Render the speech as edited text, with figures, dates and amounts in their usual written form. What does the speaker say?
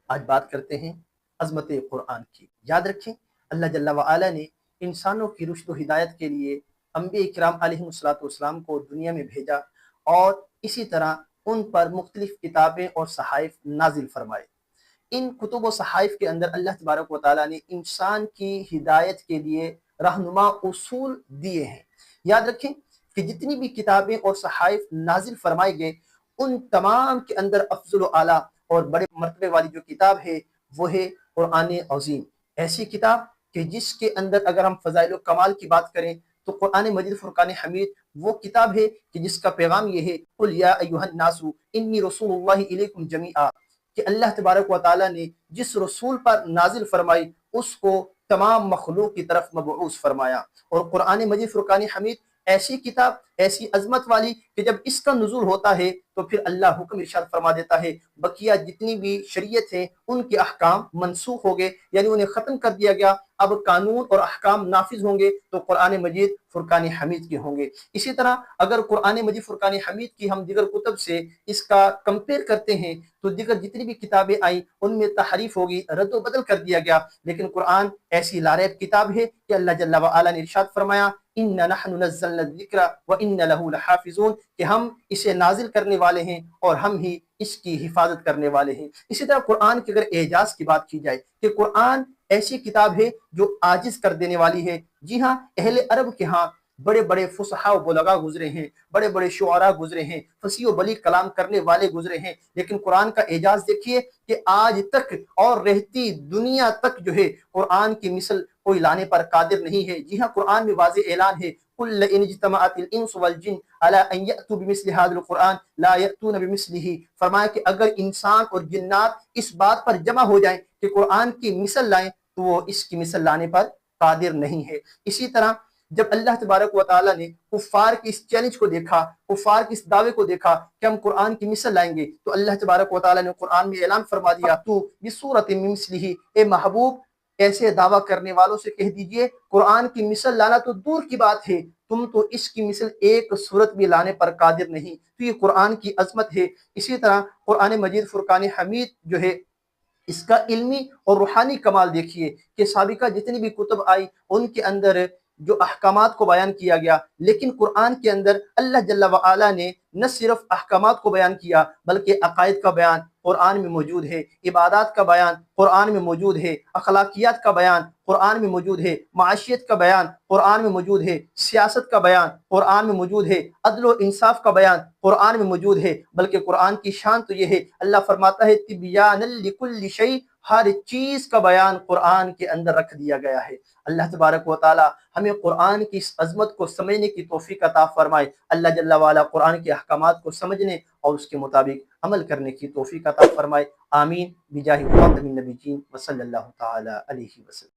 آج بات کرتے ہیں عظمت قرآن کی۔ یاد رکھیں، اللہ جل وعلا نے انسانوں کی رشد و ہدایت کے لیے انبیاء کرام علیہ السلام کو دنیا میں بھیجا، اور اسی طرح ان پر مختلف کتابیں اور صحائف نازل فرمائے۔ ان کتب و صحائف کے اندر اللہ تبارک و تعالیٰ نے انسان کی ہدایت کے لیے رہنما اصول دیے ہیں۔ یاد رکھیں کہ جتنی بھی کتابیں اور صحائف نازل فرمائے گئے، ان تمام کے اندر افضل و اعلیٰ اور بڑے مرتبے والی جو کتاب ہے وہ ہے قرآن عظیم۔ ایسی کتاب کہ جس کے اندر اگر ہم فضائل و کمال کی بات کریں تو قرآن مجید فرقان حمید وہ کتاب ہے کہ جس کا پیغام یہ ہے، قل یا ایھا الناس انی رسول اللہ الیکم جمیعا، کہ اللہ تبارک و تعالیٰ نے جس رسول پر نازل فرمائی اس کو تمام مخلوق کی طرف مبعوث فرمایا۔ اور قرآن مجید فرقان حمید ایسی کتاب، ایسی عظمت والی کہ جب اس کا نزول ہوتا ہے تو پھر اللہ حکم ارشاد فرما دیتا ہے بقیہ جتنی بھی شریعت ہیں ان کے احکام منسوخ ہو گئے، یعنی انہیں ختم کر دیا گیا، اب قانون اور احکام نافذ ہوں گے تو قرآن مجید فرقان حمید کے ہوں گے۔ اسی طرح اگر قرآن مجید فرقان حمید کی ہم دیگر کتب سے اس کا کمپیئر کرتے ہیں تو دیگر جتنی بھی کتابیں آئیں ان میں تحریف ہوگی، رد و بدل کر دیا گیا، لیکن قرآن ایسی لاریب کتاب ہے کہ اللہ جل وعلا نے ارشاد فرمایا اِنَّا نَحْنُ نَزَّلْنَا الذِّكْرَ وَإِنَّ لَهُ لَحَافِظُونَ، کہ ہم اسے نازل کرنے والے ہیں اور ہم ہی اس کی حفاظت کرنے والے ہیں۔ اسی طرح قرآن کے اگر اعجاز کی بات کی جائے کہ قرآن ایسی کتاب ہے جو عاجز کر دینے والی ہے۔ جی ہاں، اہل عرب کے ہاں بڑے بڑے فصحاء و بلغاء گزرے ہیں، بڑے بڑے شعراء گزرے ہیں، فصیح و بلیغ کلام کرنے والے گزرے ہیں، لیکن قرآن کا اعجاز دیکھیے کہ آج تک اور رہتی دنیا تک جو ہے قرآن کی مثل کوئی لانے پر قادر نہیں ہے۔ جی ہاں، قرآن میں واضح اعلان ہے قُل لَئِنِ اجْتَمَعَتِ الْإِنسُ وَالْجِنُّ عَلَىٰ أَن يَأْتُوا بِمِثْلِ هَٰذَا الْقُرْآنِ لَا يَأْتُونَ بِمِثْلِهِ، فرمایا کہ اگر انسان اور جنات اس بات پر جمع ہو جائیں کہ قرآن کی مثل لائیں تو وہ اس کی مثل لانے پر قادر نہیں ہے۔ اسی طرح جب اللہ تبارک و تعالیٰ نے کفار کی اس چیلنج کو دیکھا، کفار کی اس دعوے کو دیکھا کہ ہم قرآن کی مثل لائیں گے، تو اللہ تبارک و تعالیٰ نے قرآن میں اعلان فرما دیا تو بِصُورَةٍ مِّن مِّثْلِهِ، اے محبوب ایسے دعویٰ کرنے والوں سے کہہ دیجئے قرآن کی مثل لانا تو دور کی بات ہے، تم تو اس کی مثل ایک صورت بھی لانے پر قادر نہیں۔ تو یہ قرآن کی عظمت ہے۔ اسی طرح قرآن مجید فرقان حمید جو ہے اس کا علمی اور روحانی کمال دیکھیے کہ سابقہ جتنی بھی کتب آئی ان کے اندر جو احکامات کو بیان کیا گیا، لیکن قرآن کے اندر اللہ جل وعلا نے نہ صرف احکامات کو بیان کیا بلکہ عقائد کا بیان قرآن میں موجود ہے، عبادات کا بیان قرآن میں موجود ہے، اخلاقیات کا بیان قرآن میں موجود ہے، معاشیت کا بیان قرآن میں موجود ہے، سیاست کا بیان قرآن میں موجود ہے، عدل و انصاف کا بیان قرآن میں موجود ہے۔ بلکہ قرآن کی شان تو یہ ہے، اللہ فرماتا ہے تبیانا لکل شیء، ہر چیز کا بیان قرآن کے اندر رکھ دیا گیا ہے۔ اللہ تبارک و تعالی ہمیں قرآن کی اس عظمت کو سمجھنے کی توفیق عطا فرمائے۔ اللہ جل وعلا قرآن کے احکامات کو سمجھنے اور اس کے مطابق عمل کرنے کی توفیق عطا فرمائے۔ آمین بجاہ خاتم النبیین وصلی اللہ تعالی علیہ وسلم۔